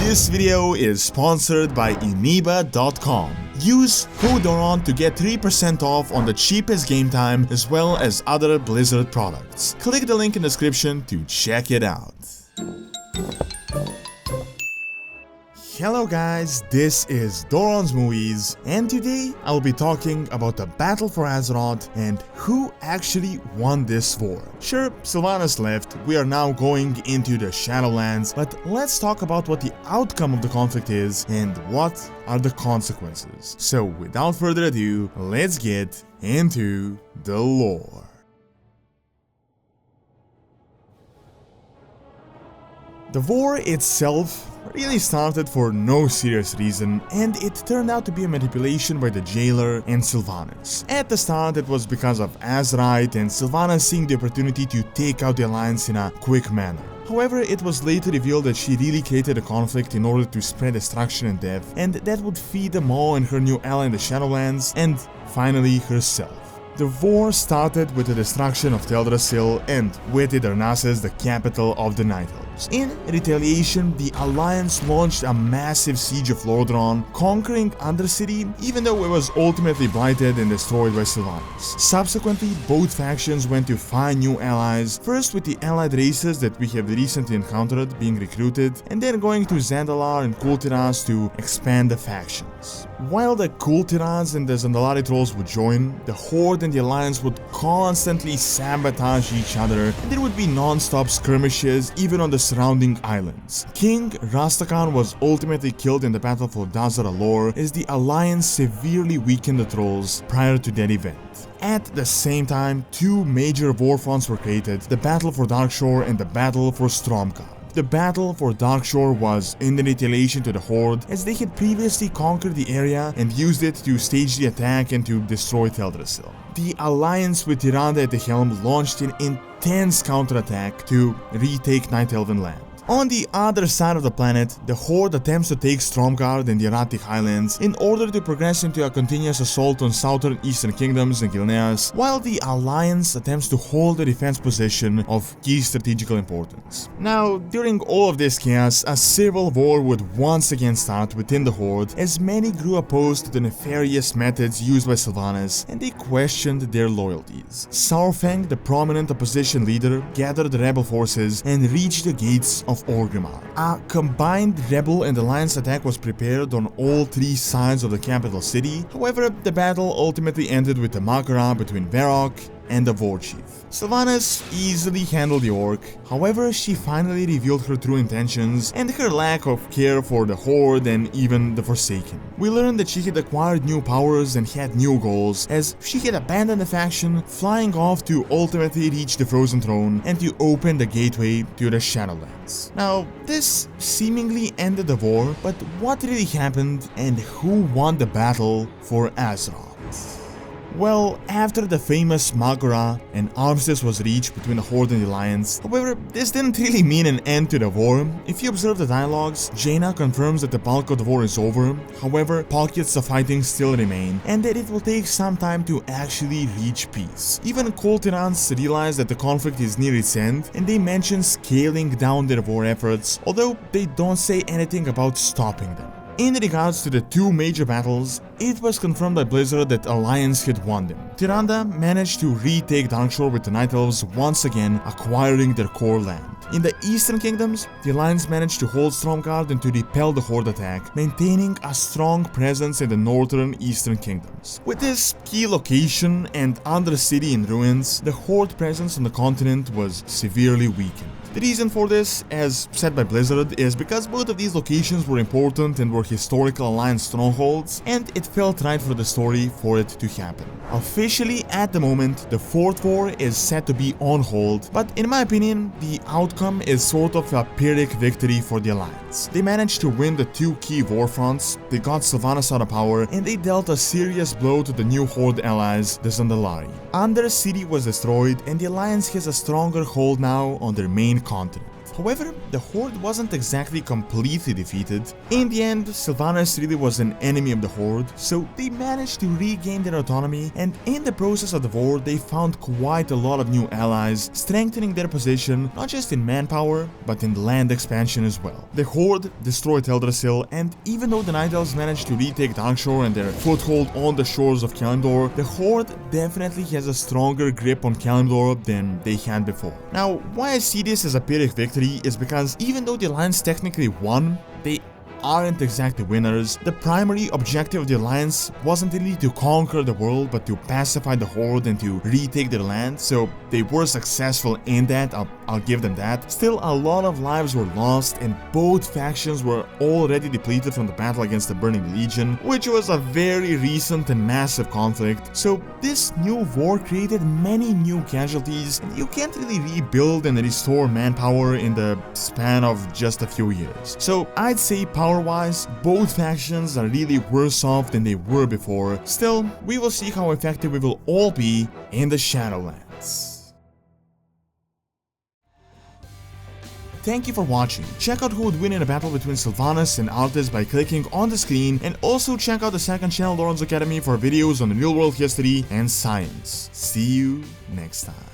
This video is sponsored by Amoeba.com. Use code DORON to get 3% off on the cheapest game time as well as other Blizzard products. Click the link in the description to check it out. Hello guys, this is Doron's Movies, and today I will be talking about the battle for Azeroth and who actually won this war. Sure, Sylvanas left, we are now going into the Shadowlands, but let's talk about what the outcome of the conflict is and what are the consequences. So without further ado, let's get into the lore. The war itself really started for no serious reason, and it turned out to be a manipulation by the jailer and Sylvanas. At the start it was because of Azeroth and Sylvanas seeing the opportunity to take out the Alliance in a quick manner. However, it was later revealed that she really created a conflict in order to spread destruction and death, and that would feed them all and her new ally in the Shadowlands, and finally herself. The war started with the destruction of Teldrassil and with Darnassus, the capital of the Night Elves. In retaliation, the Alliance launched a massive siege of Lordran, conquering Undercity, even though it was ultimately blighted and destroyed by Sylvanas. Subsequently, both factions went to find new allies, first with the allied races that we have recently encountered being recruited, and then going to Zandalar and Kultiras to expand the factions. While the Kultiras and the Zandalari trolls would join, the Horde and the Alliance would constantly sabotage each other, and there would be non-stop skirmishes even on the surrounding islands. King Rastakhan was ultimately killed in the battle for Dazar Alor as the Alliance severely weakened the trolls prior to that event. At the same time, two major warfronts were created, the battle for Darkshore and the battle for Stromgarde. The battle for Darkshore was in retaliation to the Horde, as they had previously conquered the area and used it to stage the attack and to destroy Teldrassil. The Alliance with Tyrande at the helm launched an intense counterattack to retake Night Elven land. On the other side of the planet, the Horde attempts to take Stromgarde and the Erratic Highlands in order to progress into a continuous assault on southern eastern kingdoms and Gilneas, while the Alliance attempts to hold the defense position of key strategical importance. Now, during all of this chaos, a civil war would once again start within the Horde, as many grew opposed to the nefarious methods used by Sylvanas, and they questioned their loyalties. Saurfang, the prominent opposition leader, gathered the rebel forces and reached the gates of Orgrimmar. A combined rebel and alliance attack was prepared on all three sides of the capital city. However, the battle ultimately ended with a mak'gora between Varrock and the war chief. Sylvanas easily handled the orc, however she finally revealed her true intentions and her lack of care for the Horde and even the Forsaken. We learned that she had acquired new powers and had new goals, as she had abandoned the faction, flying off to ultimately reach the Frozen Throne and to open the gateway to the Shadowlands. Now, this seemingly ended the war, but what really happened and who won the battle for Azeroth? Well, after the famous mak'gora, an armistice was reached between the Horde and the Alliance. However, this didn't really mean an end to the war. If you observe the dialogues, Jaina confirms that the bulk of the war is over. However, pockets of fighting still remain, and that it will take some time to actually reach peace. Even Kultirans realize that the conflict is near its end, and they mention scaling down their war efforts, although they don't say anything about stopping them. In regards to the two major battles, it was confirmed by Blizzard that Alliance had won them. Tyrande managed to retake Darkshore with the Night Elves once again acquiring their core land. In the Eastern Kingdoms, the Alliance managed to hold Stromgarde and to repel the Horde attack, maintaining a strong presence in the Northern Eastern Kingdoms. With this key location and Undercity in ruins, the Horde presence on the continent was severely weakened. The reason for this, as said by Blizzard, is because both of these locations were important and were historical Alliance strongholds, and it felt right for the story for it to happen. Officially, at the moment, the Fourth War is set to be on hold, but in my opinion, the outcome is sort of a Pyrrhic victory for the Alliance. They managed to win the two key warfronts, they got Sylvanas out of power, and they dealt a serious blow to the new Horde allies, the Zandalari. Undercity was destroyed, and the Alliance has a stronger hold now on their main continent. However, the Horde wasn't exactly completely defeated. In the end, Sylvanas really was an enemy of the Horde, so they managed to regain their autonomy, and in the process of the war, they found quite a lot of new allies, strengthening their position not just in manpower, but in land expansion as well. The Horde destroyed Eldrassil, and even though the Night Elves managed to retake Darkshore and their foothold on the shores of Kalimdor, the Horde definitely has a stronger grip on Kalimdor than they had before. Now, why I see this as a Pyrrhic victory is because even though the Alliance technically won, they aren't exactly winners. The primary objective of the Alliance wasn't really to conquer the world, but to pacify the Horde and to retake their land, so they were successful in that, I'll give them that. Still, a lot of lives were lost, and both factions were already depleted from the battle against the Burning Legion, which was a very recent and massive conflict. So this new war created many new casualties, and you can't really rebuild and restore manpower in the span of just a few years. So I'd say power-wise, both factions are really worse off than they were before. Still, we will see how effective we will all be in the Shadowlands. Thank you for watching. Check out who would win in a battle between Sylvanas and Arthas by clicking on the screen, and also check out the second channel, Lawrence Academy, for videos on real-world history and science. See you next time.